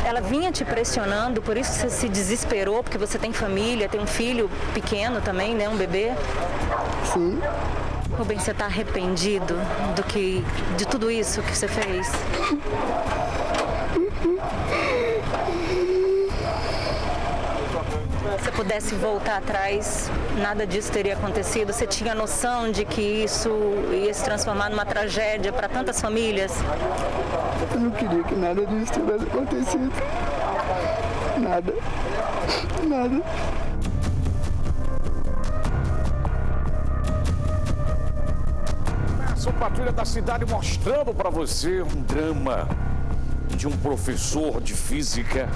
Ela vinha te pressionando, por isso você se desesperou, porque você tem família, tem um filho pequeno também, né? Um bebê? Sim. Rubens, você está arrependido de tudo isso que você fez? Se você pudesse voltar atrás, nada disso teria acontecido? Você tinha noção de que isso ia se transformar numa tragédia para tantas famílias? Eu não queria que nada disso tivesse acontecido. Nada. Nada. Essa patrulha da cidade mostrando para você um drama de um professor de física.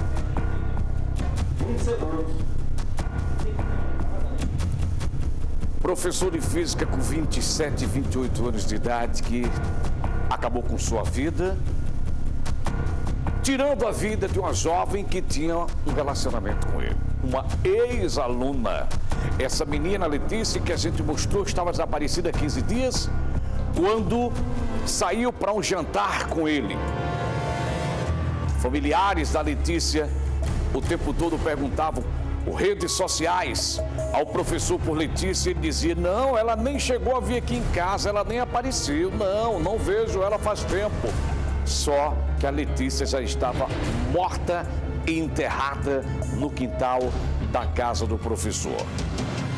Professor de física com 27, 28 anos de idade que acabou com sua vida, tirando a vida de uma jovem que tinha um relacionamento com ele. Uma ex-aluna. Essa menina Letícia que a gente mostrou estava desaparecida há 15 dias, quando saiu para um jantar com ele. Familiares da Letícia o tempo todo perguntavam por redes sociais ao professor por Letícia. Ele dizia: não, ela nem chegou a vir aqui em casa, ela nem apareceu, não vejo ela faz tempo. Só que a Letícia já estava morta e enterrada no quintal da casa do professor.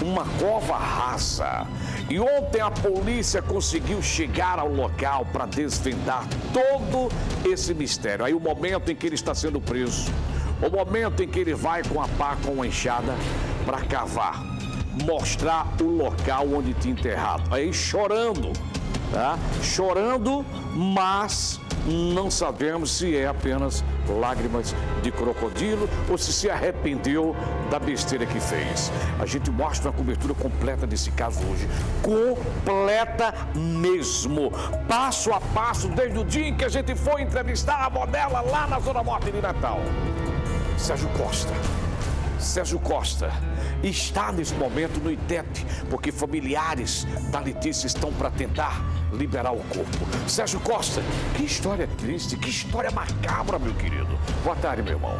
Uma cova rasa. E ontem a polícia conseguiu chegar ao local para desvendar todo esse mistério. Aí o momento em que ele está sendo preso, o momento em que ele vai com a pá, com a enxada, para cavar, mostrar o local onde tinha enterrado. Aí chorando, tá? Chorando, mas não sabemos se é apenas lágrimas de crocodilo ou se arrependeu da besteira que fez. A gente mostra uma cobertura completa desse caso hoje. Completa mesmo. Passo a passo, desde o dia em que a gente foi entrevistar a avó dela lá na Zona Norte de Natal. Sérgio Costa está nesse momento no ITEP, porque familiares da Letícia estão para tentar liberar o corpo. Sérgio Costa, que história triste, que história macabra, meu querido. Boa tarde, meu irmão.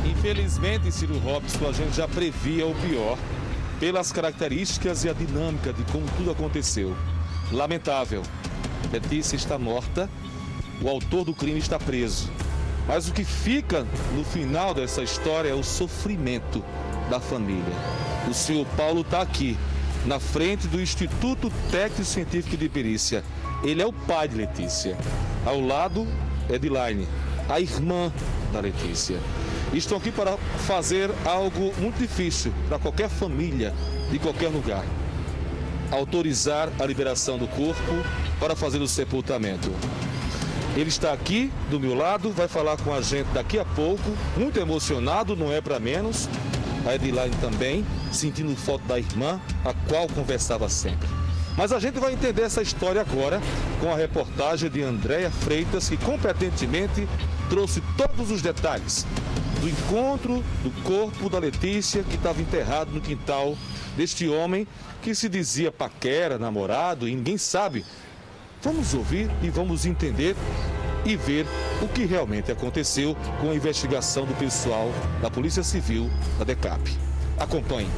Infelizmente, Ciro Robson, a gente já previa o pior pelas características e a dinâmica de como tudo aconteceu. Lamentável. Letícia está morta, o autor do crime está preso. Mas o que fica no final dessa história é o sofrimento da família. O senhor Paulo está aqui, na frente do Instituto Técnico Científico de Perícia. Ele é o pai de Letícia. Ao lado, Edilaine, a irmã da Letícia. Estão aqui para fazer algo muito difícil para qualquer família, de qualquer lugar. Autorizar a liberação do corpo para fazer o sepultamento. Ele está aqui do meu lado, vai falar com a gente daqui a pouco, muito emocionado, não é para menos. A Edilaine também, sentindo falta da irmã, a qual conversava sempre. Mas a gente vai entender essa história agora com a reportagem de Andréia Freitas, que competentemente trouxe todos os detalhes do encontro do corpo da Letícia, que estava enterrado no quintal deste homem que se dizia paquera, namorado, e ninguém sabe. Vamos ouvir e vamos entender e ver o que realmente aconteceu com a investigação do pessoal da Polícia Civil da DECAP. Acompanhe.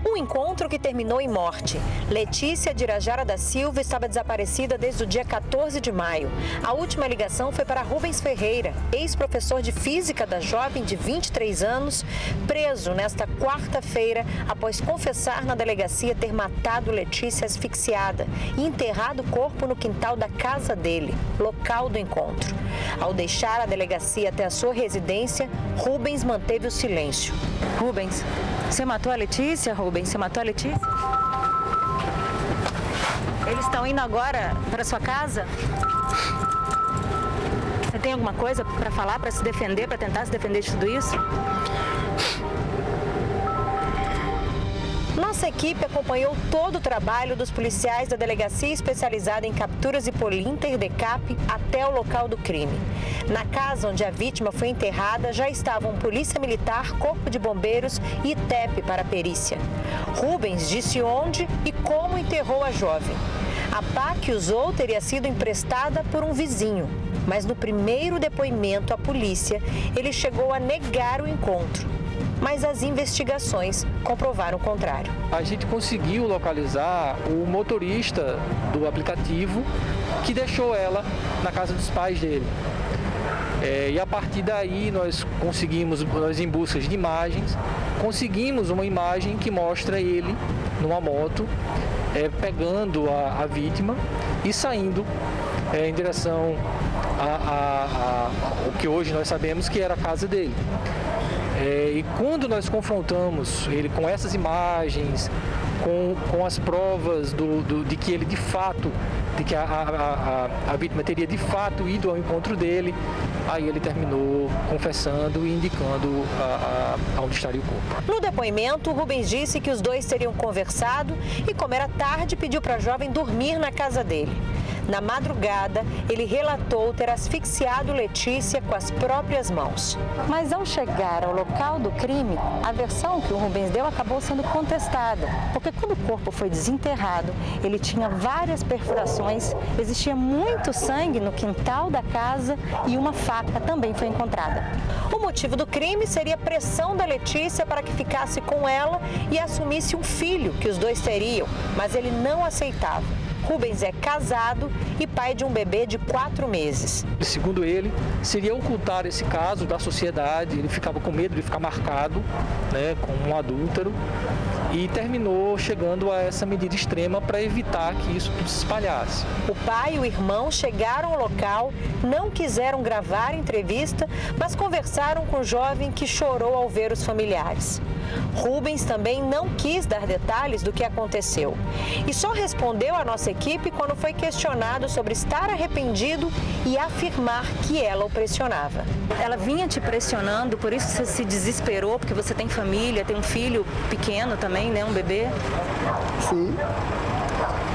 Um encontro que terminou em morte. Letícia de Irajara da Silva estava desaparecida desde o dia 14 de maio. A última ligação foi para Rubens Ferreira, ex-professor de física da jovem de 23 anos, preso nesta quarta-feira após confessar na delegacia ter matado Letícia asfixiada e enterrado o corpo no quintal da casa dele, local do encontro. Ao deixar a delegacia até a sua residência, Rubens manteve o silêncio. Rubens, você matou a Letícia, Rubens? Você matou a Letícia? Eles estão indo agora para sua casa? Você tem alguma coisa para falar, para se defender, para tentar se defender de tudo isso? Nossa equipe acompanhou todo o trabalho dos policiais da Delegacia Especializada em Capturas e Polinter, DECAP, até o local do crime. Na casa onde a vítima foi enterrada já estavam Polícia Militar, Corpo de Bombeiros e ITEP para a perícia. Rubens disse onde e como enterrou a jovem. A pá que usou teria sido emprestada por um vizinho, mas no primeiro depoimento à polícia, ele chegou a negar o encontro. Mas as investigações comprovaram o contrário. A gente conseguiu localizar o motorista do aplicativo que deixou ela na casa dos pais dele. E a partir daí nós em busca de imagens, conseguimos uma imagem que mostra ele numa moto, pegando a vítima e saindo em direção ao que hoje nós sabemos que era a casa dele. E quando nós confrontamos ele com essas imagens, com as provas de que ele de fato, de que a vítima teria de fato ido ao encontro dele, aí ele terminou confessando e indicando onde estaria o corpo. No depoimento, Rubens disse que os dois teriam conversado e, como era tarde, pediu para a jovem dormir na casa dele. Na madrugada, ele relatou ter asfixiado Letícia com as próprias mãos. Mas ao chegar ao local do crime, a versão que o Rubens deu acabou sendo contestada, porque quando o corpo foi desenterrado, ele tinha várias perfurações, existia muito sangue no quintal da casa e uma faca também foi encontrada. O motivo do crime seria a pressão da Letícia para que ficasse com ela e assumisse um filho que os dois teriam, mas ele não aceitava. Rubens é casado e pai de um bebê de 4 meses. Segundo ele, seria ocultar esse caso da sociedade, ele ficava com medo de ficar marcado, como um adúltero, e terminou chegando a essa medida extrema para evitar que isso tudo se espalhasse. O pai e o irmão chegaram ao local, não quiseram gravar a entrevista, mas conversaram com o jovem que chorou ao ver os familiares. Rubens também não quis dar detalhes do que aconteceu e só respondeu à nossa equipe quando foi questionado sobre estar arrependido e afirmar que ela o pressionava. Ela vinha te pressionando, por isso você se desesperou, porque você tem família, tem um filho pequeno também, um bebê? Sim.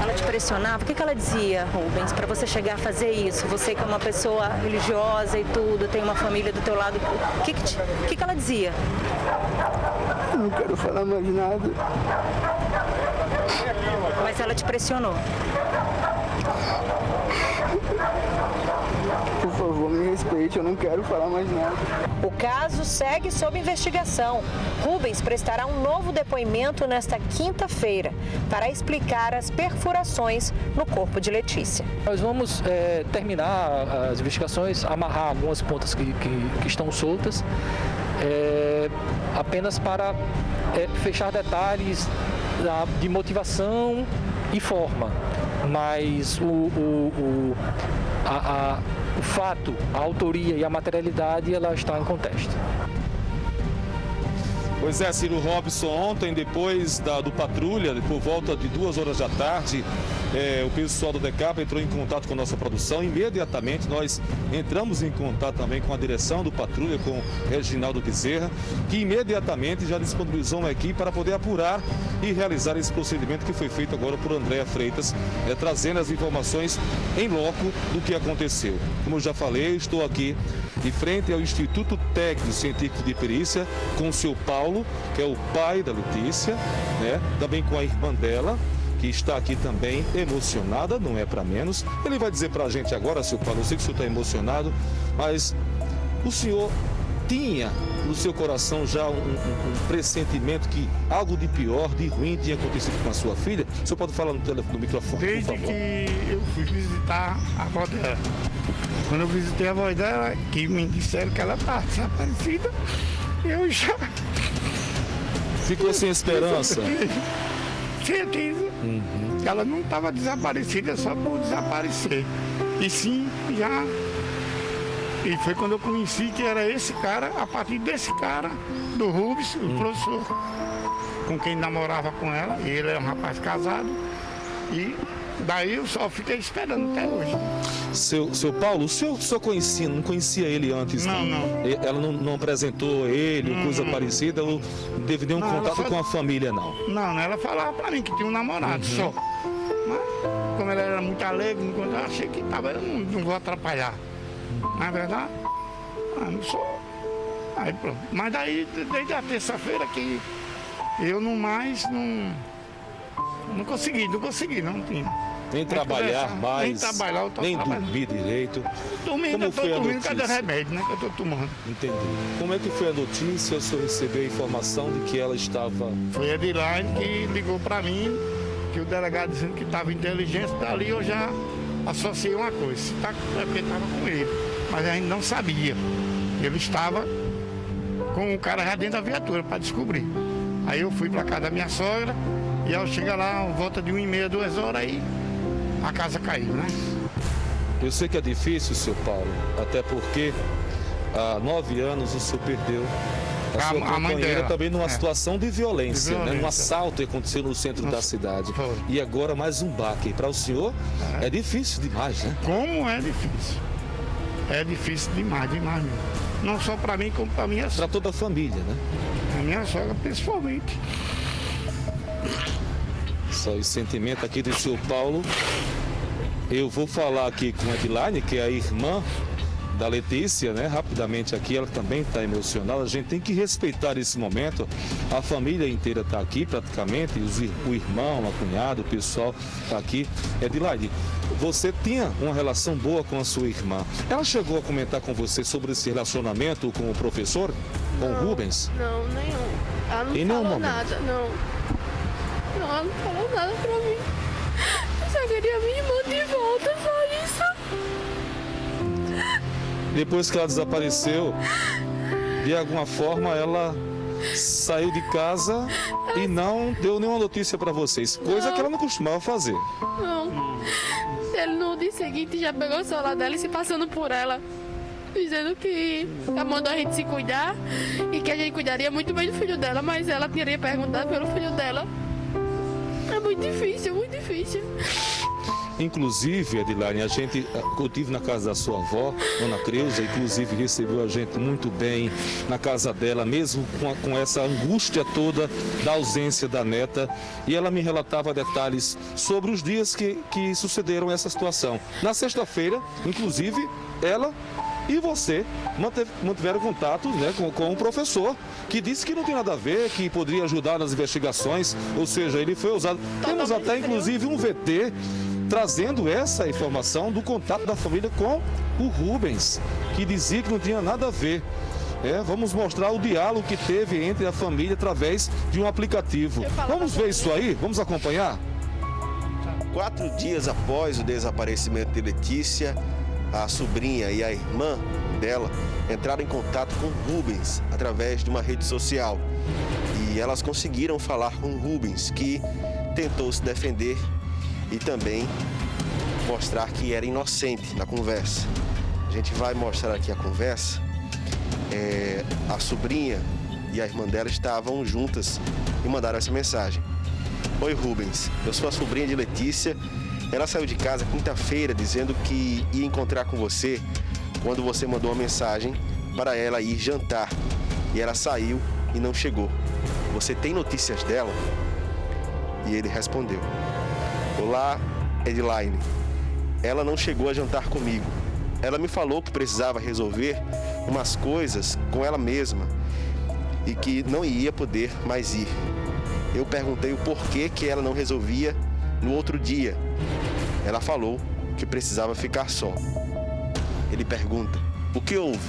Ela te pressionava? O que ela dizia, Rubens, para você chegar a fazer isso? Você que é uma pessoa religiosa e tudo, tem uma família do teu lado, o que ela dizia? Eu não quero falar mais nada. Mas ela te pressionou? Por favor, me respeite, eu não quero falar mais nada. O caso segue sob investigação. Rubens prestará um novo depoimento nesta quinta-feira para explicar as perfurações no corpo de Letícia. Nós vamos terminar as investigações, amarrar algumas pontas que estão soltas, apenas para fechar detalhes de motivação e forma. Mas o fato, a autoria e a materialidade, ela está em contexto. Pois é, Ciro Robson, ontem, depois do patrulha, por volta de 2 horas da tarde, o pessoal do DECAP entrou em contato com a nossa produção. Imediatamente nós entramos em contato também com a direção do patrulha, com o Reginaldo Bezerra, que imediatamente já disponibilizou uma equipe para poder apurar e realizar esse procedimento que foi feito agora por Andréa Freitas, trazendo as informações em loco do que aconteceu. Como eu já falei, estou aqui de frente ao Instituto Técnico Científico de Perícia com o seu Paulo, que é o pai da Letícia, também com a irmã dela, que está aqui também emocionada, não é para menos. Ele vai dizer para a gente agora, seu Paulo, eu sei que o senhor está emocionado, mas o senhor tinha no seu coração já um pressentimento que algo de pior, de ruim tinha acontecido com a sua filha? O senhor pode falar no microfone, desde por favor? que eu fui visitar a avó dela. Quando eu visitei a avó dela, que me disseram que ela está desaparecida, eu já... Ficou sem esperança? Certeza. Ela não estava desaparecida só por desaparecer. E sim, já... E foi quando eu conheci que era esse cara, a partir desse cara, do Rubens, o professor, com quem namorava com ela. E ele é um rapaz casado. E daí eu só fiquei esperando até hoje. Seu Paulo, o senhor só conhecia, não conhecia ele antes? Não. Ela não apresentou ele, ou coisa parecida, ou não teve nenhum contato com a família, não? Não, ela falava pra mim que tinha um namorado só. Mas, como ela era muito alegre, eu achei que tava, eu não vou atrapalhar. Não é verdade? Não sou. Aí pronto. Mas daí, desde a terça-feira que eu não Não consegui, não tinha. Nem trabalhar conversar, mais, nem trabalhar, eu tô nem trabalhando. dormir direito. Dormindo, eu tô foi a dormindo cada notícia? remédio, né, que eu tô tomando. Entendi. Como é que foi a notícia? O senhor recebeu a informação de que ela estava... Foi a Edilaine que ligou para mim, que o delegado dizendo que estava inteligente, dali eu já associei uma coisa. Se tá, é porque estava com ele, mas a gente não sabia. Ele estava com o cara já dentro da viatura para descobrir. Aí eu fui para casa da minha sogra e ao chegar lá, volta de 1h30, 2 horas, aí a casa caiu, né? Eu sei que é difícil, seu Paulo, até porque há 9 anos o senhor perdeu a sua A mãe companheira dela, também numa é. situação de violência, De né? Um violência. assalto que aconteceu no centro da cidade. foi. E agora mais um baque. Para o senhor é difícil demais, né? Como é difícil. É difícil demais mesmo. Não só para mim, como para minha Para sogra. toda a família, né? A minha sogra, principalmente. Só o sentimento aqui do seu Paulo. Eu vou falar aqui com a Edilaine, que é a irmã da Letícia, né? Rapidamente aqui, ela também está emocionada. A gente tem que respeitar esse momento. A família inteira está aqui praticamente, o irmão, a cunhada, o pessoal está aqui. Edilaine, você tinha uma relação boa com a sua irmã. Ela chegou a comentar com você sobre esse relacionamento com o professor, com o Rubens? Não, nenhum. Ela não Em nenhum falou momento? nada, não. Não, ela não falou nada pra mim. Eu só queria minha irmã de volta, só isso. Depois que ela desapareceu, de alguma forma ela saiu de casa e não deu nenhuma notícia para vocês, coisa Não. que ela não costumava fazer. Não. Ele no dia seguinte já pegou o celular dela e se passando por ela. Dizendo que ela mandou a gente se cuidar e que a gente cuidaria muito bem do filho dela, mas ela teria perguntado pelo filho dela. É muito difícil, muito difícil. Inclusive, Edilaine, eu tive na casa da sua avó, Dona Creuza, inclusive recebeu a gente muito bem na casa dela, mesmo com essa angústia toda da ausência da neta. E ela me relatava detalhes sobre os dias que sucederam essa situação. Na sexta-feira, inclusive, ela e você mantiveram contato, né, com o professor, que disse que não tem nada a ver, que poderia ajudar nas investigações, ou seja, ele foi usado. Temos até, inclusive, um VT trazendo essa informação do contato da família com o Rubens, que dizia que não tinha nada a ver. Vamos mostrar o diálogo que teve entre a família através de um aplicativo. Vamos ver isso aí? Vamos acompanhar? 4 dias após o desaparecimento de Letícia, a sobrinha e a irmã dela entraram em contato com Rubens através de uma rede social. E elas conseguiram falar com Rubens, que tentou se defender e também mostrar que era inocente na conversa. A gente vai mostrar aqui a conversa. A sobrinha e a irmã dela estavam juntas e mandaram essa mensagem. Oi, Rubens, eu sou a sobrinha de Letícia. Ela saiu de casa quinta-feira dizendo que ia encontrar com você quando você mandou uma mensagem para ela ir jantar. E ela saiu e não chegou. Você tem notícias dela? E ele respondeu: Olá, Edilaine. Ela não chegou a jantar comigo. Ela me falou que precisava resolver umas coisas com ela mesma e que não ia poder mais ir. Eu perguntei o porquê que ela não resolvia no outro dia. Ela falou que precisava ficar só. Ele pergunta: o que houve?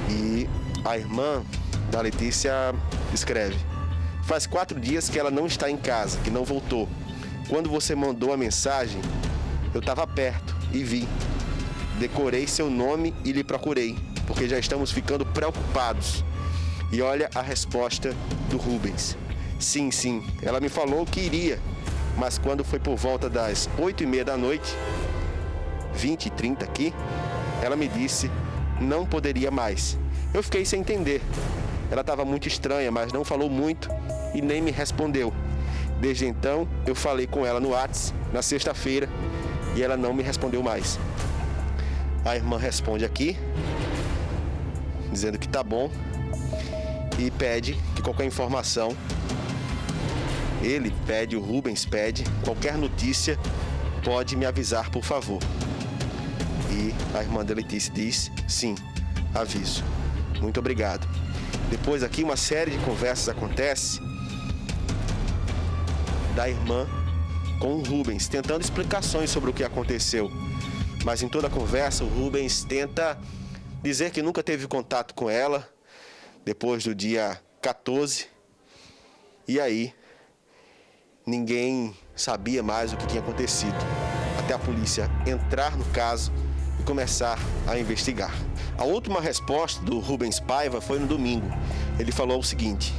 E a irmã da Letícia escreve: faz 4 dias que ela não está em casa, que não voltou. Quando você mandou a mensagem, eu estava perto e vi. Decorei seu nome e lhe procurei, porque já estamos ficando preocupados. E olha a resposta do Rubens. Sim, ela me falou que iria, mas quando foi por volta das 8h30 da noite, 20h30 aqui, ela me disse não poderia mais. Eu fiquei sem entender. Ela estava muito estranha, mas não falou muito e nem me respondeu. Desde então, eu falei com ela no WhatsApp na sexta-feira e ela não me respondeu mais. A irmã responde aqui, dizendo que tá bom e pede que qualquer informação, o Rubens pede, qualquer notícia, pode me avisar, por favor. E a irmã da Letícia diz: sim, aviso. Muito obrigado. Depois aqui uma série de conversas acontece da irmã com o Rubens, tentando explicações sobre o que aconteceu. Mas em toda a conversa, o Rubens tenta dizer que nunca teve contato com ela depois do dia 14. E aí, ninguém sabia mais o que tinha acontecido, até a polícia entrar no caso e começar a investigar. A última resposta do Rubens Paiva foi no domingo. Ele falou o seguinte: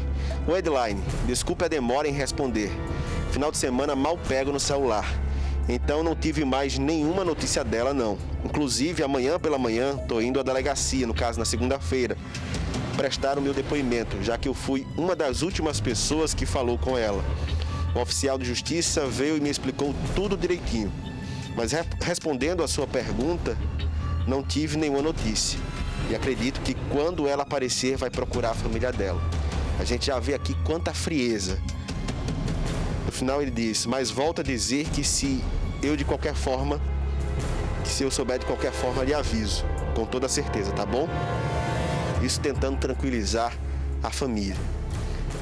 "O Edline, desculpe a demora em responder. Final de semana mal pego no celular. Então não tive mais nenhuma notícia dela não. Inclusive amanhã pela manhã estou indo à delegacia, no caso na segunda-feira, prestar o meu depoimento, já que eu fui uma das últimas pessoas que falou com ela. O oficial de justiça veio e me explicou tudo direitinho. Mas respondendo a sua pergunta, não tive nenhuma notícia. E acredito que quando ela aparecer, vai procurar a família dela." A gente já vê aqui quanta frieza. No final ele diz: "Mas volto a dizer que se eu souber de qualquer forma, lhe aviso, com toda certeza, tá bom?" Isso tentando tranquilizar a família.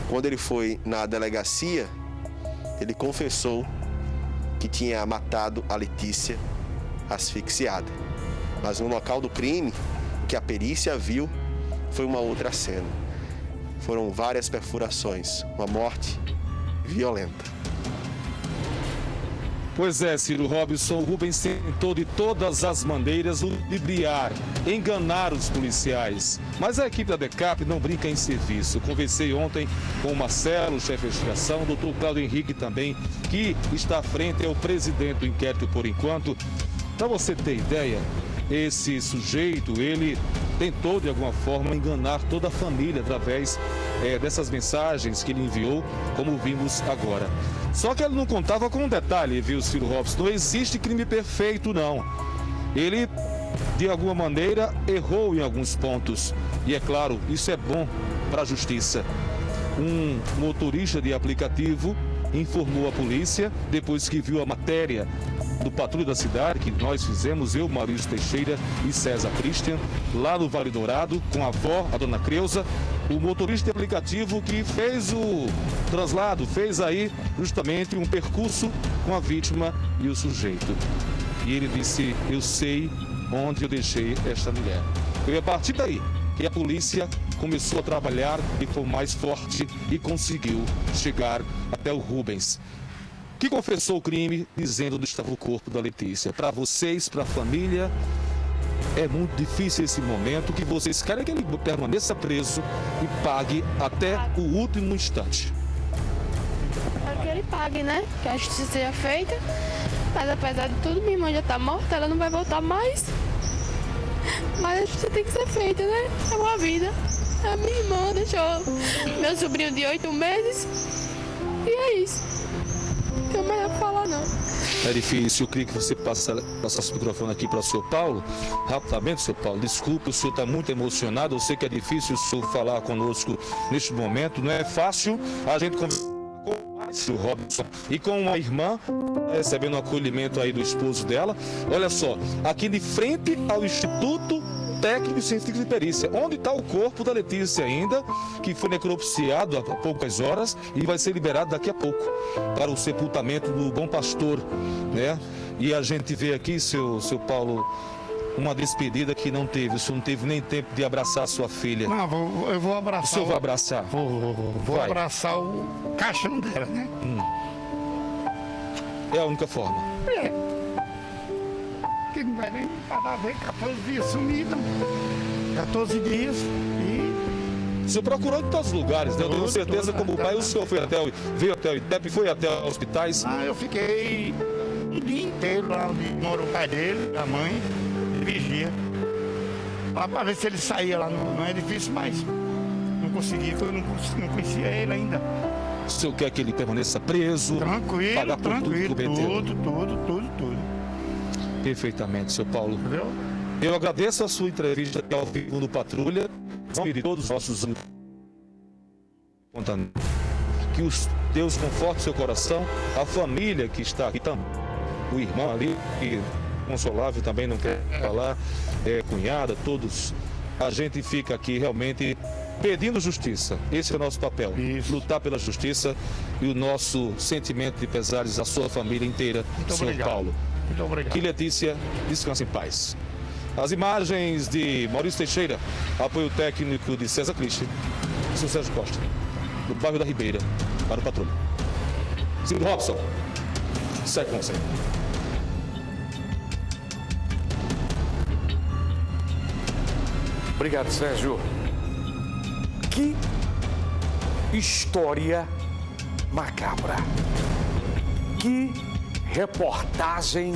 Quando ele foi na delegacia, ele confessou que tinha matado a Letícia asfixiada. Mas no local do crime, o que a perícia viu foi uma outra cena. Foram várias perfurações, uma morte violenta. Pois é, Ciro Robson, o Rubens tentou de todas as maneiras ludibriar, enganar os policiais. Mas a equipe da DECAP não brinca em serviço. Eu conversei ontem com o Marcelo, chefe de investigação, o doutor Cláudio Henrique também, que está à frente, é o presidente do inquérito por enquanto. Para você ter ideia, esse sujeito, ele tentou de alguma forma enganar toda a família através dessas mensagens que ele enviou, como vimos agora. Só que ele não contava com um detalhe, viu, Ciro Robson? Não existe crime perfeito, não. Ele, de alguma maneira, errou em alguns pontos. E é claro, isso é bom para a justiça. Um motorista de aplicativo informou a polícia depois que viu a matéria do Patrulha da Cidade, que nós fizemos, eu, Maurício Teixeira e César Christian, lá no Vale Dourado, com a avó, a dona Creuza, o motorista de aplicativo que fez o translado, fez aí justamente um percurso com a vítima e o sujeito. E ele disse: "Eu sei onde eu deixei esta mulher." Foi a partir daí que a polícia começou a trabalhar e foi mais forte e conseguiu chegar até o Rubens, que confessou o crime dizendo onde estava o corpo da Letícia. Para vocês, para a família, é muito difícil esse momento, que vocês querem que ele permaneça preso e pague até o último instante. Quero que ele pague, né? Que a justiça seja feita. Mas apesar de tudo, minha irmã já tá morta, ela não vai voltar mais. Mas a justiça tem que ser feita, né? É uma vida. A minha irmã deixou meu sobrinho de 8 meses. E é isso. Não tenho mais a falar, não. É difícil, eu queria que você passasse o microfone aqui para o senhor Paulo. Rapidamente, senhor Paulo, desculpe, o senhor está muito emocionado. Eu sei que é difícil o senhor falar conosco neste momento. Não é fácil a gente conversar com o senhor Robson e com uma irmã, recebendo o acolhimento aí do esposo dela. Olha só, aqui de frente ao Instituto Técnico e Científico de Perícia, onde está o corpo da Letícia ainda, que foi necropsiado há poucas horas e vai ser liberado daqui a pouco para o sepultamento do Bom Pastor, né? E a gente vê aqui, seu Paulo, uma despedida que não teve. O senhor não teve nem tempo de abraçar a sua filha. Não, eu vou abraçar. O senhor vai abraçar? Vou abraçar o caixão dela, né? É a única forma. Que não vai nem parar a ver 14 dias sumida. 14 dias e... O senhor procurou em todos os lugares, né? Eu tenho certeza, como pai, o senhor veio até o ITEP, foi até hospitais? Eu fiquei o dia inteiro lá onde mora o pai dele, a mãe, de vigia. Lá para ver se ele saía lá no edifício, mas não consegui, porque eu não conhecia ele ainda. O senhor quer que ele permaneça preso? Tranquilo, pagar por tranquilo, tudo. Perfeitamente, seu Paulo. Entendeu? Eu agradeço a sua entrevista aqui ao vivo no Patrulha. E de todos os nossos que Deus conforte seu coração, a família que está aqui também, o irmão ali, que consolável também não quer falar, cunhada, todos. A gente fica aqui realmente pedindo justiça. Esse é o nosso papel. Isso. Lutar pela justiça e o nosso sentimento de pesares à sua família inteira, Muito senhor obrigado. Paulo. Muito obrigado. Que Letícia descanse em paz. As imagens de Maurício Teixeira, apoio técnico de César Cristi e São Sérgio Costa, do bairro da Ribeira, para o Patrulha. Silvio Robson, segue com você. Obrigado, Sérgio. Que história macabra. Que reportagem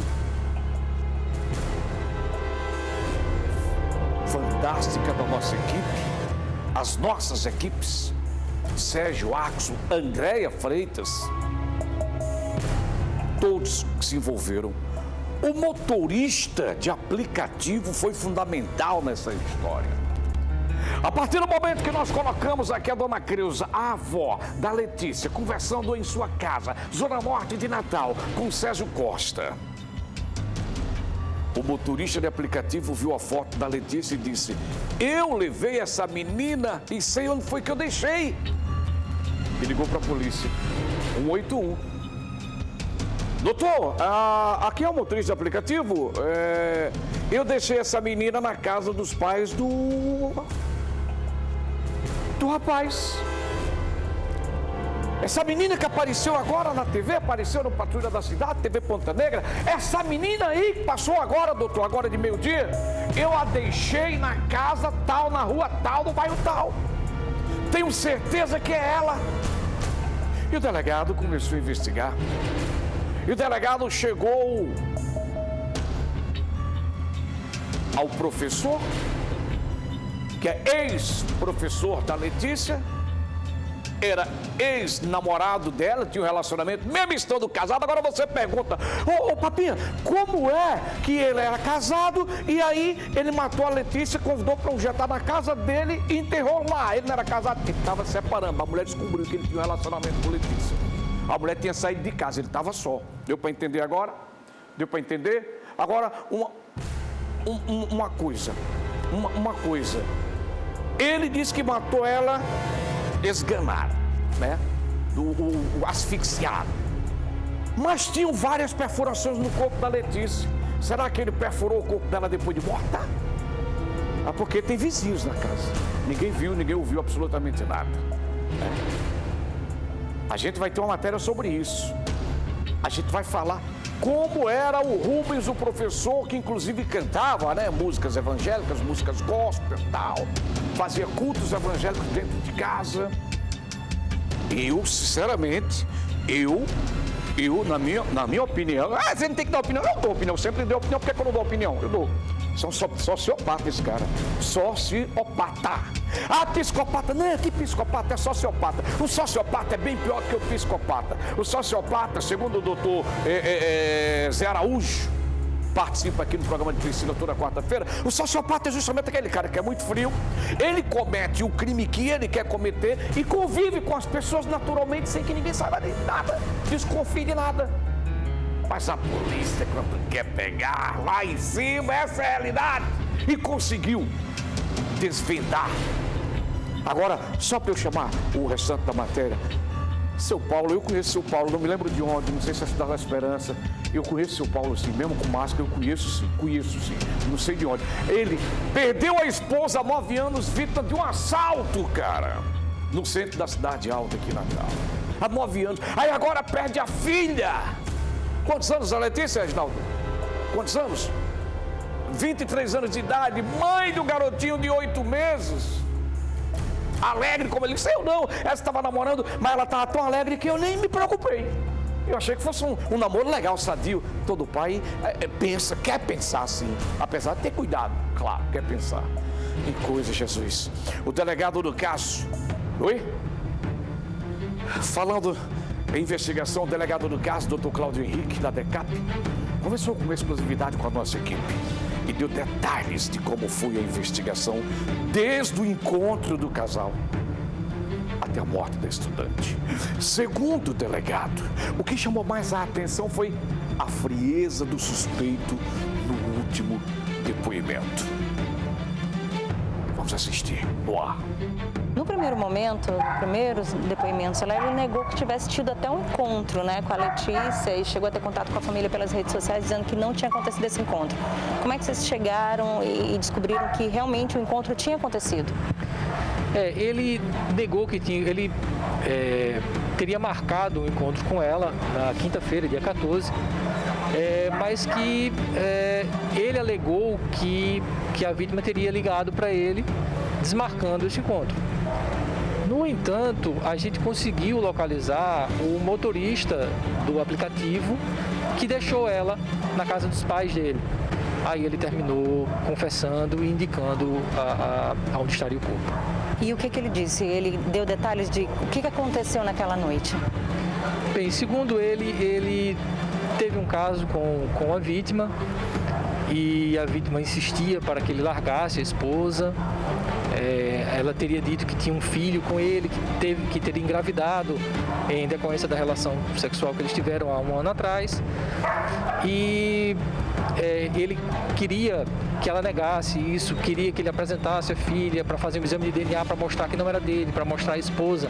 fantástica da nossa equipe, as nossas equipes, Sérgio Axo, Andréia Freitas, todos que se envolveram. O motorista de aplicativo foi fundamental nessa história. A partir do momento que nós colocamos aqui a dona Creuza, a avó da Letícia, conversando em sua casa, Zona Norte de Natal, com Sérgio Costa. O motorista de aplicativo viu a foto da Letícia e disse: eu levei essa menina e sei onde foi que eu deixei. E ligou para a polícia, 181. Doutor, aqui é o motorista de aplicativo. Eu deixei essa menina na casa dos pais do rapaz. Essa menina que apareceu agora na TV, apareceu no Patrulha da Cidade, TV Ponta Negra, essa menina aí que passou agora, doutor, agora de meio-dia, eu a deixei na casa tal, na rua tal, no bairro tal. Tenho certeza que é ela. E o delegado começou a investigar. E o delegado chegou ao professor, que é ex-professor da Letícia, era ex-namorado dela, tinha um relacionamento, mesmo estando casado. Agora você pergunta: ô papinha, como é que ele era casado e aí ele matou a Letícia, convidou para um jantar na casa dele e enterrou lá? Ele não era casado, ele estava separando. A mulher descobriu que ele tinha um relacionamento com a Letícia. A mulher tinha saído de casa, ele estava só. Deu para entender agora? Deu para entender? Agora, uma coisa. Ele disse que matou ela esganado, né? Asfixiado. Mas tinham várias perfurações no corpo da Letícia. Será que ele perfurou o corpo dela depois de morta? Porque tem vizinhos na casa. Ninguém viu, ninguém ouviu absolutamente nada. A gente vai ter uma matéria sobre isso. A gente vai falar como era o Rubens, o professor, que inclusive cantava, né, músicas evangélicas, músicas gospel e tal. Fazia cultos evangélicos dentro de casa. Eu, sinceramente, na minha opinião, você não tem que dar opinião. Eu dou opinião, eu sempre dou opinião. Por que eu não dou opinião? Eu dou. São sociopata esse cara. Sociopata. Psicopata. Não, que psicopata? É sociopata. O sociopata é bem pior do que o psicopata. O sociopata, segundo o doutor Zé Araújo, participa aqui no programa de Priscila toda quarta-feira. O sociopata é justamente aquele cara que é muito frio. Ele comete o crime que ele quer cometer e convive com as pessoas naturalmente sem que ninguém saiba de nada. Desconfie de nada. Mas a polícia, quando quer pegar lá em cima, essa é a realidade. E conseguiu desvendar. Agora, só para eu chamar o restante da matéria, seu Paulo, eu conheço seu Paulo, não me lembro de onde, não sei se é a Cidade da Esperança. Eu conheço seu Paulo sim, mesmo com máscara, eu conheço sim, não sei de onde. Ele perdeu a esposa há 9 anos, vítima de um assalto, cara, no centro da cidade alta aqui em Natal. Há 9 anos. Aí agora perde a filha. Quantos anos a Letícia, Reginaldo? Quantos anos? 23 anos de idade, mãe do garotinho de 8 meses. Alegre como ele disse, eu não. Ela estava namorando, mas ela estava tão alegre que eu nem me preocupei. Eu achei que fosse um namoro legal, sadio. Todo pai quer pensar assim. Apesar de ter cuidado, claro, quer pensar. Que coisa, Jesus. O delegado do caso. Oi? Falando em investigação, o delegado do caso, Dr. Cláudio Henrique, da DECAP, conversou com exclusividade com a nossa equipe e deu detalhes de como foi a investigação desde o encontro do casal até a morte da estudante. Segundo o delegado, o que chamou mais a atenção foi a frieza do suspeito no último depoimento. Vamos assistir no ar. No primeiro momento, nos primeiros depoimentos, ele negou que tivesse tido até um encontro, né, com a Letícia e chegou a ter contato com a família pelas redes sociais dizendo que não tinha acontecido esse encontro. Como é que vocês chegaram e descobriram que realmente o encontro tinha acontecido? Ele negou que ele teria marcado um encontro com ela na quinta-feira, dia 14, mas que ele alegou que a vítima teria ligado para ele desmarcando esse encontro. No entanto, a gente conseguiu localizar o motorista do aplicativo que deixou ela na casa dos pais dele. Aí ele terminou confessando e indicando aonde estaria o corpo. E o que ele disse? Ele deu detalhes de o que aconteceu naquela noite? Bem, segundo ele teve um caso com a vítima e a vítima insistia para que ele largasse a esposa. Ela teria dito que tinha um filho com ele, que teria engravidado em decorrência da relação sexual que eles tiveram há um ano atrás. E ele queria que ela negasse isso, queria que ele apresentasse a filha para fazer um exame de DNA para mostrar que não era dele, para mostrar à esposa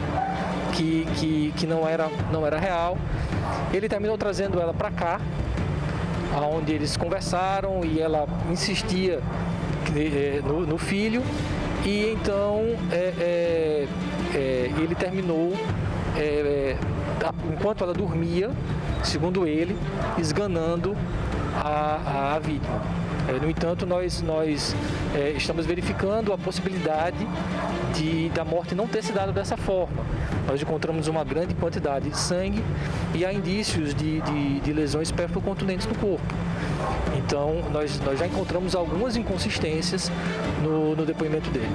que não era real. Ele terminou trazendo ela para cá, onde eles conversaram e ela insistia no filho. E então ele terminou, enquanto ela dormia, segundo ele, esganando a vítima. No entanto, nós estamos verificando a possibilidade da morte não ter se dado dessa forma. Nós encontramos uma grande quantidade de sangue e há indícios de lesões perfurocontundentes no corpo. Então, nós já encontramos algumas inconsistências no depoimento dele.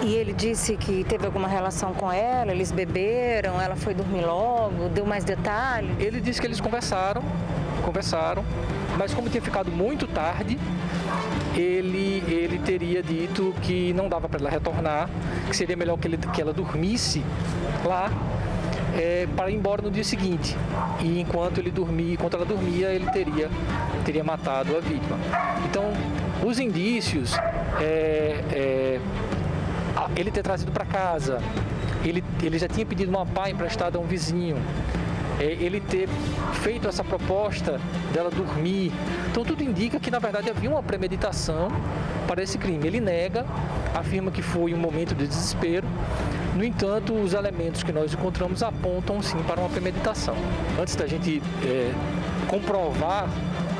E ele disse que teve alguma relação com ela, eles beberam, ela foi dormir logo, deu mais detalhes? Ele disse que eles conversaram, mas como tinha ficado muito tarde, ele teria dito que não dava para ela retornar, que seria melhor que ela dormisse lá para ir embora no dia seguinte. E enquanto ela dormia, ele teria matado a vítima. Então, os indícios, ele ter trazido para casa, ele já tinha pedido uma pá emprestada a um vizinho, ele ter feito essa proposta dela dormir. Então tudo indica que na verdade havia uma premeditação para esse crime. Ele nega, afirma que foi um momento de desespero. No entanto, os elementos que nós encontramos apontam sim para uma premeditação. Antes da gente comprovar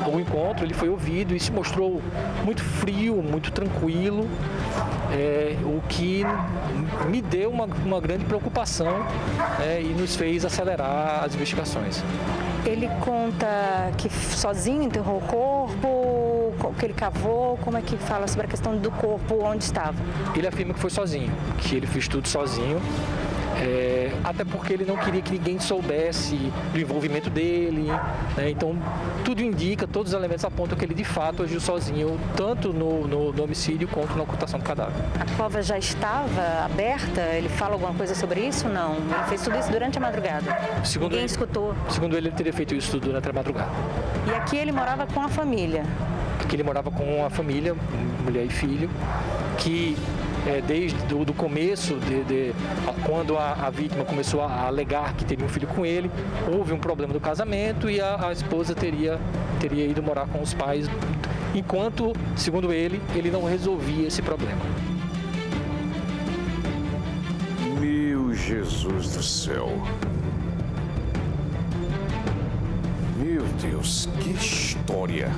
o encontro, ele foi ouvido e se mostrou muito frio, muito tranquilo, o que me deu uma grande preocupação e nos fez acelerar as investigações. Ele conta que sozinho enterrou o corpo, que ele cavou, como é que fala sobre a questão do corpo, onde estava? Ele afirma que foi sozinho, que ele fez tudo sozinho. Até porque ele não queria que ninguém soubesse do envolvimento dele, né? Então tudo indica, todos os elementos apontam que ele de fato agiu sozinho, tanto no homicídio quanto na ocultação do cadáver. A cova já estava aberta? Ele fala alguma coisa sobre isso? Não. Ele fez tudo isso durante a madrugada? Ninguém escutou? Segundo ele teria feito isso tudo durante a madrugada. E aqui ele morava com a família? Aqui ele morava com a família, mulher e filho, que desde o começo, quando a vítima começou a alegar que teria um filho com ele, houve um problema do casamento e a esposa teria ido morar com os pais, enquanto, segundo ele não resolvia esse problema. Meu Jesus do céu. Meu Deus, que história.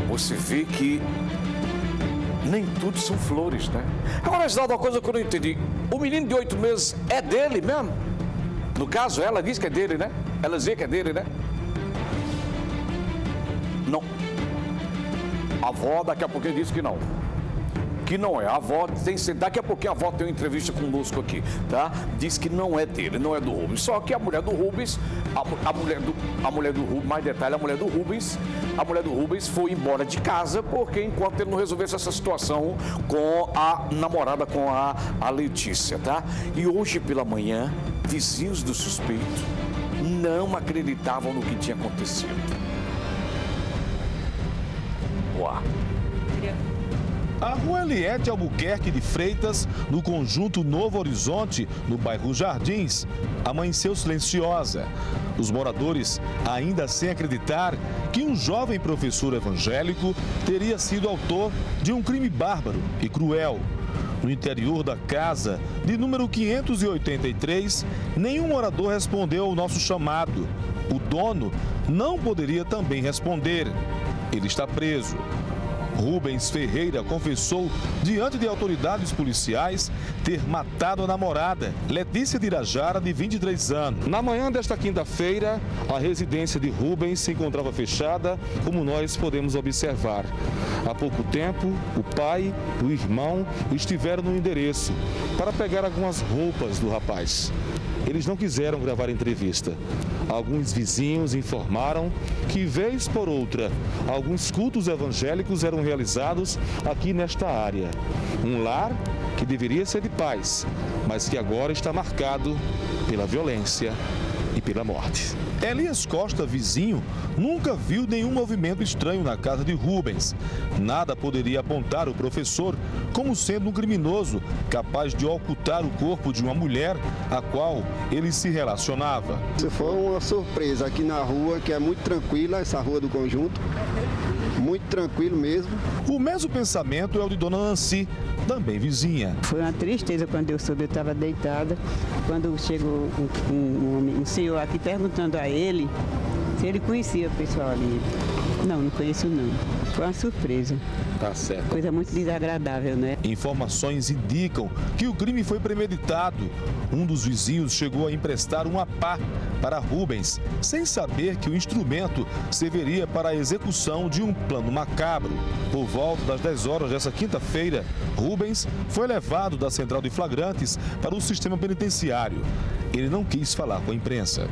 Você vê que nem tudo são flores, né? Agora, Reginaldo, uma coisa que eu não entendi. O menino de 8 meses é dele mesmo? No caso, ela diz que é dele, né? Ela dizia que é dele, né? Não. A avó, daqui a pouquinho, disse que não. Que não é. A avó, daqui a pouquinho a avó tem uma entrevista conosco aqui, tá? Diz que não é dele, não é do Rubens. Só que a mulher do Rubens, a mulher do Rubens, mais detalhe, a mulher do Rubens foi embora de casa porque enquanto ele não resolvesse essa situação com a namorada, com a Letícia, tá? E hoje pela manhã, vizinhos do suspeito não acreditavam no que tinha acontecido. Uau. A rua Eliete Albuquerque de Freitas, no conjunto Novo Horizonte, no bairro Jardins, amanheceu silenciosa. Os moradores ainda sem acreditar que um jovem professor evangélico teria sido autor de um crime bárbaro e cruel. No interior da casa, de número 583, nenhum morador respondeu ao nosso chamado. O dono não poderia também responder. Ele está preso. Rubens Ferreira confessou, diante de autoridades policiais, ter matado a namorada, Letícia de Irajara, de 23 anos. Na manhã desta quinta-feira, a residência de Rubens se encontrava fechada, como nós podemos observar. Há pouco tempo, o pai e o irmão estiveram no endereço para pegar algumas roupas do rapaz. Eles não quiseram gravar entrevista. Alguns vizinhos informaram que, vez por outra, alguns cultos evangélicos eram realizados aqui nesta área. Um lar que deveria ser de paz, mas que agora está marcado pela violência e pela morte. Elias Costa, vizinho, nunca viu nenhum movimento estranho na casa de Rubens. Nada poderia apontar o professor como sendo um criminoso capaz de ocultar o corpo de uma mulher a qual ele se relacionava. Isso foi uma surpresa aqui na rua, que é muito tranquila, essa rua do conjunto. Muito tranquilo mesmo. O mesmo pensamento é o de Dona Nancy, também vizinha. Foi uma tristeza quando eu soube, eu estava deitada. Quando chegou um senhor aqui perguntando a ele se ele conhecia o pessoal ali. Não conheço não. Foi uma surpresa. Tá certo. Coisa muito desagradável, né? Informações indicam que o crime foi premeditado. Um dos vizinhos chegou a emprestar uma pá para Rubens, sem saber que o instrumento serviria para a execução de um plano macabro. Por volta das 10 horas dessa quinta-feira, Rubens foi levado da central de flagrantes para o sistema penitenciário. Ele não quis falar com a imprensa.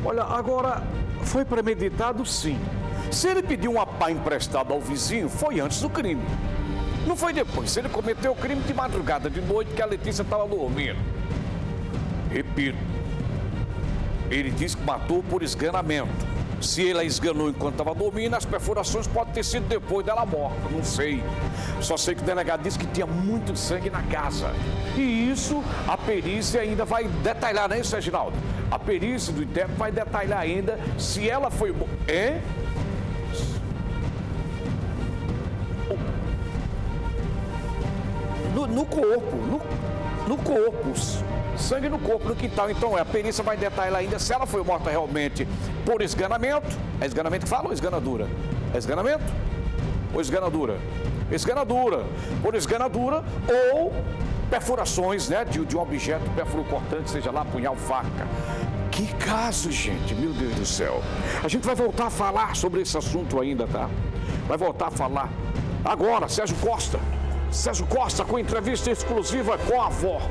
Olha, agora, foi premeditado sim. Se ele pediu uma pá emprestada ao vizinho, foi antes do crime. Não foi depois. Se ele cometeu o crime de madrugada, de noite, que a Letícia estava dormindo. Repito, ele disse que matou por esganamento. Se ele a esganou enquanto estava dormindo, as perfurações podem ter sido depois dela morta, não sei. Só sei que o delegado disse que tinha muito sangue na casa. E isso a perícia ainda vai detalhar, não é isso, Reginaldo? A perícia do intérprete vai detalhar ainda se ela foi... É? No corpo, sangue no corpo, no quintal. Então a perícia vai detalhar ainda se ela foi morta realmente por esganamento. É esganamento que fala ou esganadura? É esganamento? Ou esganadura? Esganadura. Por esganadura ou perfurações, né, de um objeto perfuro-cortante, seja lá punhal, faca. Que caso, gente, meu Deus do céu. A gente vai voltar a falar sobre esse assunto ainda, tá? Vai voltar a falar. Agora, Sérgio Costa com entrevista exclusiva com a avó.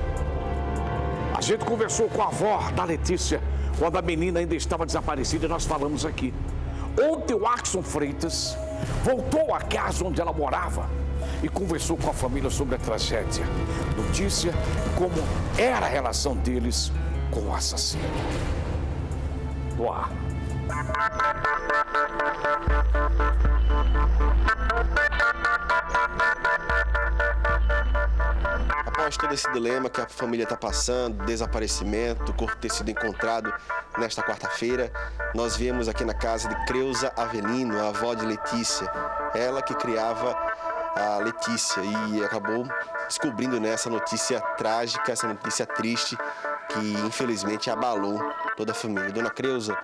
A gente conversou com a avó da Letícia quando a menina ainda estava desaparecida e nós falamos aqui. Ontem o Axon Freitas voltou à casa onde ela morava e conversou com a família sobre a tragédia. Notícia como era a relação deles com o assassino. No ar. Após todo esse dilema que a família está passando, desaparecimento, o corpo ter sido encontrado nesta quarta-feira, nós viemos aqui na casa de Creuza Avelino, a avó de Letícia. Ela que criava a Letícia e acabou descobrindo nessa notícia trágica, essa notícia triste que infelizmente abalou toda a família. Dona Creuza,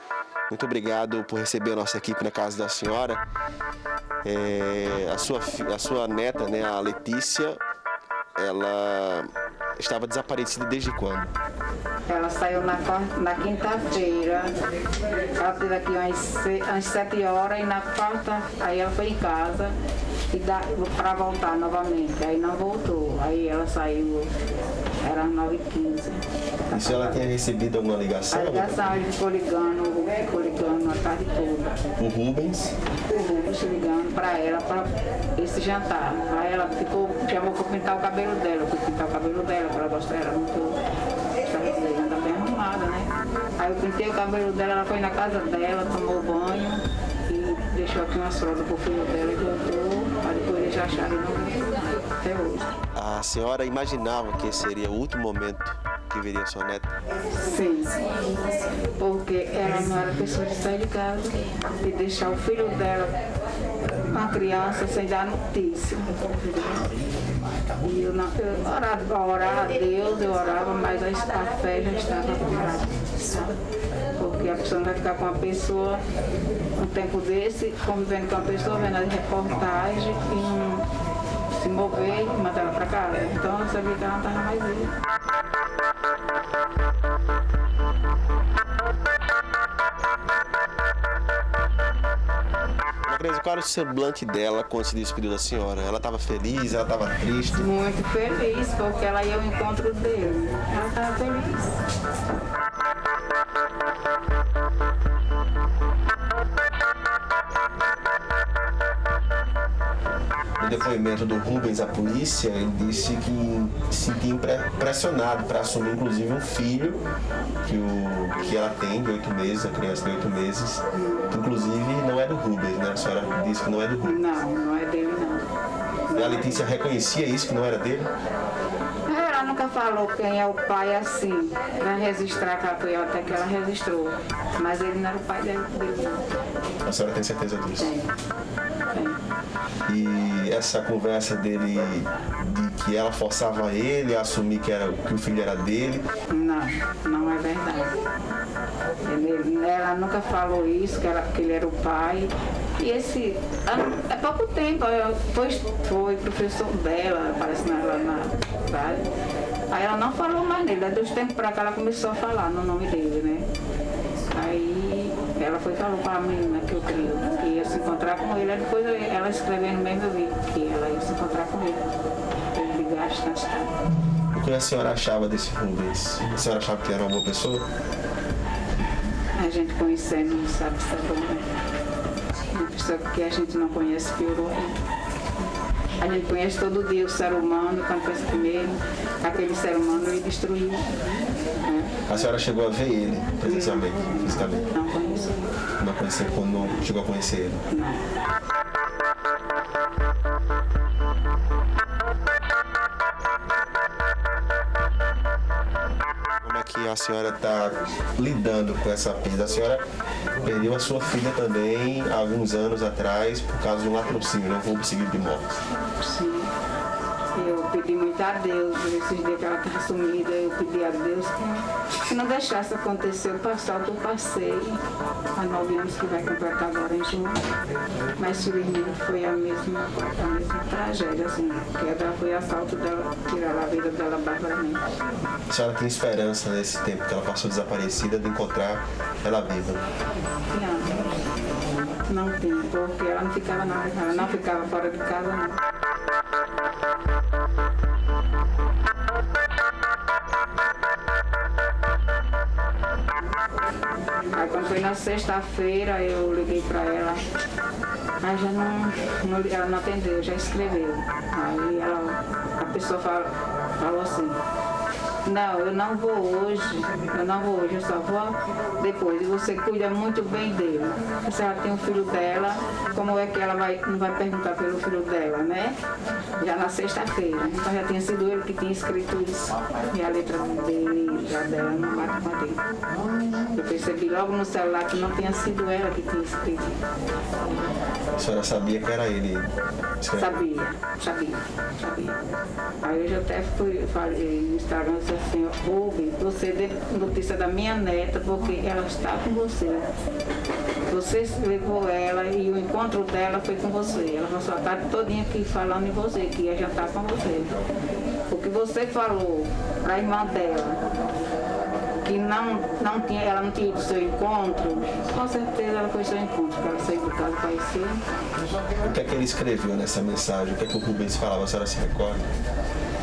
muito obrigado por receber a nossa equipe na casa da senhora. A sua neta, né, a Letícia, ela estava desaparecida desde quando? Ela saiu na quinta-feira. Ela esteve aqui às 7 horas e na quarta, aí ela foi em casa para voltar novamente. Aí não voltou. Aí ela saiu, era 9h15. E a senhora tinha recebido alguma ligação? A ligação, ele ficou ligando a tarde toda. O Rubens? O Rubens ligando para ela, para esse jantar. Aí ela chamou para pintar o cabelo dela. Eu fui pintar o cabelo dela, para ela gostar, era muito... Ela bem arrumada, né? Aí eu pintei o cabelo dela, ela foi na casa dela, tomou banho e deixou aqui umas fraldas pro filho dela e voltou. Aí depois eles acharam até hoje. A senhora imaginava que esse seria o último momento que veria sua neta? Sim, porque ela não era pessoa de sair de casa e deixar o filho dela, uma criança, sem dar notícia. E eu orava a Deus, eu orava, mas a fé já estava curada. Porque a pessoa não vai ficar com uma pessoa um tempo desse, convivendo com uma pessoa, vendo as reportagens e não se mover e mandar ela para casa. Então eu sabia que ela não estava mais viva. Qual era o semblante dela quando se despediu da senhora? Ela estava feliz, ela estava triste? Muito feliz, porque ela ia ao encontro dele. Ela estava feliz. No depoimento do Rubens à polícia, ele disse que se sentia pressionado para assumir inclusive um filho que ela tem de 8 meses, a criança de 8 meses, que inclusive não é do Rubens, né? A senhora disse que não é do Rubens. Não é dele não. E a Letícia reconhecia isso, que não era dele? Ela nunca falou quem é o pai assim, para registrar, que ela foi até que ela registrou. Mas ele não era o pai dele não. A senhora tem certeza disso? Tem. E essa conversa dele, de que ela forçava ele a assumir que o filho era dele? Não é verdade. Ela nunca falou isso, que ele era o pai. E há pouco tempo, foi professor dela, aparece lá na cidade. Aí ela não falou mais nele, dos tempos para cá ela começou a falar no nome dele, né? Aí ela falou para a menina que eu creio que ia se encontrar com ele. Aí depois ela escrevendo mesmo, eu vi que ela ia se encontrar com ele. Ele ligasse na estrada. O que a senhora achava desse Rubens? A senhora achava que era uma boa pessoa? A gente conhecendo não sabe se é bom. Uma pessoa que a gente não conhece piorou. A gente conhece todo dia o ser humano, e quando pensa primeiro, aquele ser humano ele destruiu. A senhora chegou a ver ele presencialmente, fisicamente? Não conheço. Não conheceu, não chegou a conhecer ele? Não. Como é que a senhora está lidando com essa perda? A senhora perdeu a sua filha também há alguns anos atrás por causa de um latrocínio, um roubo seguido de morte. Sim. Eu pedi muito a Deus, esses dias que ela estava sumida, eu pedi a Deus que não deixasse acontecer o assalto. Eu passei há 9 anos que vai completar agora em junho, mas felizmente foi a mesma tragédia, assim, que foi assalto dela, tirar a vida dela barbaramente. A senhora tem esperança nesse tempo que ela passou desaparecida de encontrar ela viva? Não tem, porque ela não ficava fora de casa não. Aí quando foi na sexta-feira eu liguei para ela, mas ela não atendeu, já escreveu. Aí a pessoa falou assim, não, eu não vou hoje, eu só vou depois. E você cuida muito bem dele. Se ela tem um filho dela, como é que ela não vai perguntar pelo filho dela, né? Já na sexta-feira. Então já tinha sido ele que tinha escrito isso. E a letra dele e a dela não bate com a dele. Eu percebi logo no celular que não tinha sido ela que tinha escrito. A senhora sabia que era ele? Sabia. Aí eu já até falei no Instagram assim, Rubens, você dê notícia da minha neta, porque ela está com você. Você levou ela e o encontro dela foi com você. Ela passou a tarde todinha aqui falando em você, que ia jantar com você. O que você falou para a irmã dela, que ela não tinha ido ao seu encontro, com certeza ela foi ao seu encontro, porque ela saiu de casa para ir cedo. O que é que ele escreveu nessa mensagem? O que é que o Rubens falava? A senhora se recorda?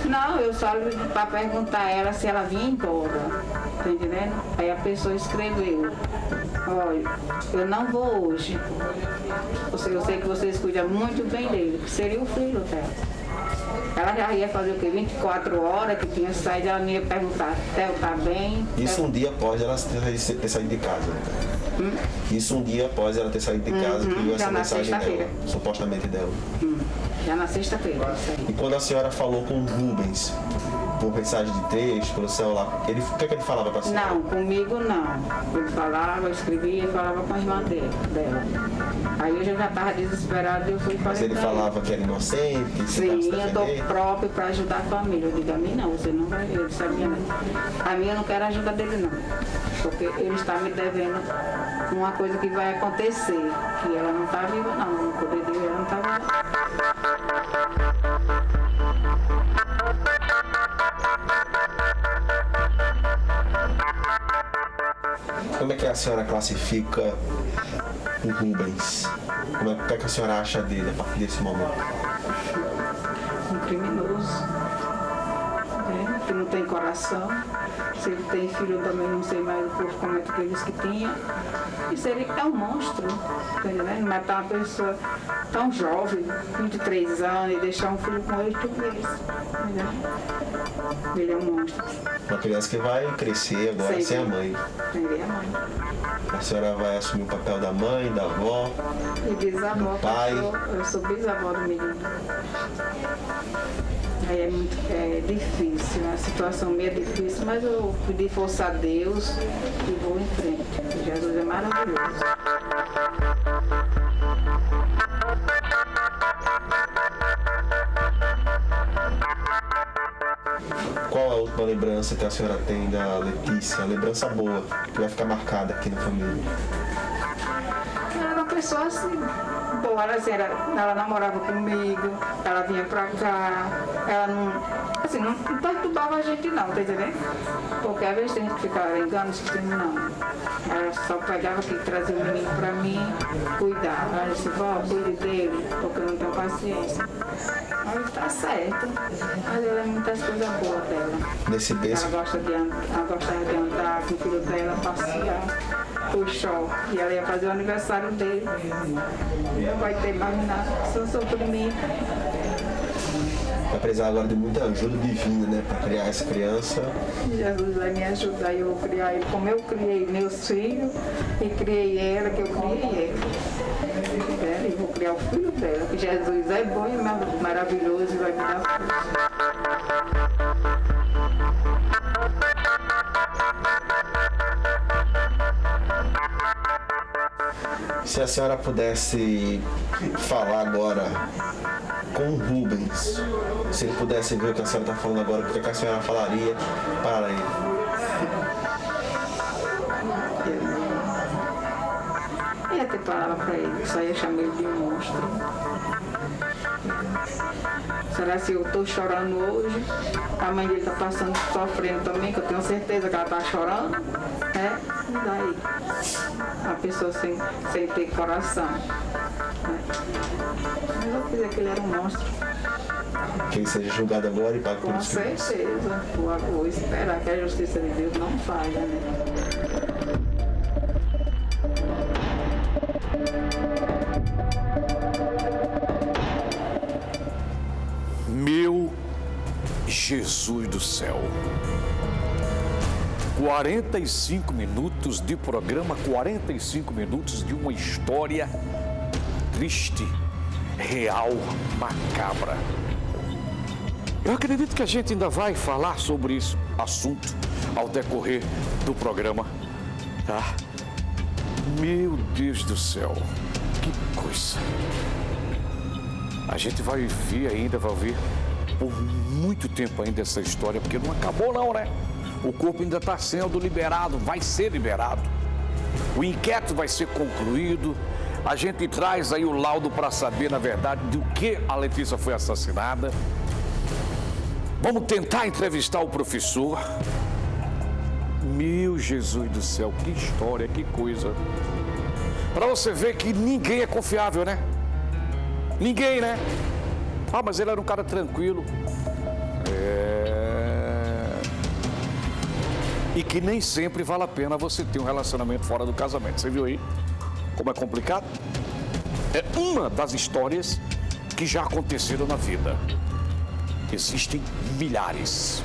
Não, eu só para perguntar a ela se ela vinha embora, tá entendendo? Aí a pessoa escreveu, olha, eu não vou hoje. Eu sei que vocês cuidam muito bem dele, que seria o filho dela. Ela já ia fazer o quê? 24 horas que tinha saído, ela me ia perguntar, Theo tá bem? Isso um dia após ela ter saído de casa, né? Isso um dia após ela ter saído de casa, que viu essa mensagem dela, supostamente dela. Já na sexta-feira, isso aí. E quando a senhora falou com o Rubens, por mensagem de texto, pelo celular, o que é que ele falava para a senhora? Não, comigo não. Ele falava, escrevia e falava com a irmã dela. Aí eu já estava desesperada e eu fui falar. Mas ele falava que era inocente, que sim, se eu estou próprio para ajudar a família. Eu digo, a mim não, você não vai, ele sabia não. A mim eu não quero a ajuda dele não, porque ele está me devendo uma coisa que vai acontecer, que ela não está viva não, no poder dele ela não está viva. Como é que a senhora classifica o Rubens? O que é que a senhora acha dele a partir desse momento? Um criminoso, que não tem coração. Se ele tem filho, eu também não sei mais o povo comenta que ele disse que tinha. Isso ele é um monstro, entendeu? Matar uma pessoa tão jovem, 23 anos, e deixar um filho com 8 meses. Entendeu? Ele é um monstro. Uma criança que vai crescer agora sem a mãe. Ele é a mãe. A senhora vai assumir o papel da mãe, da avó, e bisavó, do pai. Eu sou bisavó do menino. Aí é difícil, a situação meio difícil, mas eu pedi força a Deus e vou em frente. Jesus é maravilhoso. Qual a última lembrança que a senhora tem da Letícia? Lembrança boa, que vai ficar marcada aqui na família. Ela era uma pessoa assim, boa, ela namorava comigo, ela vinha pra cá, ela não perturbava a gente não, tá entendendo? Porque às vezes tem gente que ficava engano, não. Ela só pegava aqui, trazia o menino pra mim, cuidava. Ela disse, vó, cuide dele, porque eu não tenho paciência. Mas tá certo, mas ela é muitas coisas boas dela. Nesse berço. Ela gostava de andar com o filho dela, passear, pro show. E ela ia fazer o aniversário dele. Não vai ter mais nada, só sou primeiro. Vai precisar agora de muita ajuda divina, né, para criar essa criança. Jesus vai me ajudar e eu vou criar ele como eu criei meus filhos e criei ela, que eu criei ela. E vou criar o filho dela, que Jesus é bom e maravilhoso e vai me dar força. Se a senhora pudesse falar agora com o Rubens, se ele pudesse ver o que a senhora está falando agora, o que a senhora falaria para ele? Eu ia ter palavra para ele, só ia chamar ele de um monstro. Será se eu estou chorando hoje? A mãe dele está passando, sofrendo também, que eu tenho certeza que ela está chorando. E daí? A pessoa sem ter coração. Mas eu quis dizer que ele era um monstro. Que ele seja julgado agora e pague pelos crimes. Com certeza. Vou esperar que a justiça de Deus não falha, né? Meu Jesus do céu. 45 minutos de programa, 45 minutos de uma história triste, real, macabra. Eu acredito que a gente ainda vai falar sobre esse assunto ao decorrer do programa, tá? Meu Deus do céu, que coisa. A gente vai ver por muito tempo ainda essa história, porque não acabou não, né? O corpo ainda está sendo liberado, vai ser liberado. O inquérito vai ser concluído. A gente traz aí o laudo para saber, na verdade, do que a Letícia foi assassinada. Vamos tentar entrevistar o professor. Meu Jesus do céu, que história, que coisa. Para você ver que ninguém é confiável, né? Ninguém, né? Ah, mas ele era um cara tranquilo. E que nem sempre vale a pena você ter um relacionamento fora do casamento. Você viu aí como é complicado? É uma das histórias que já aconteceram na vida. Existem milhares.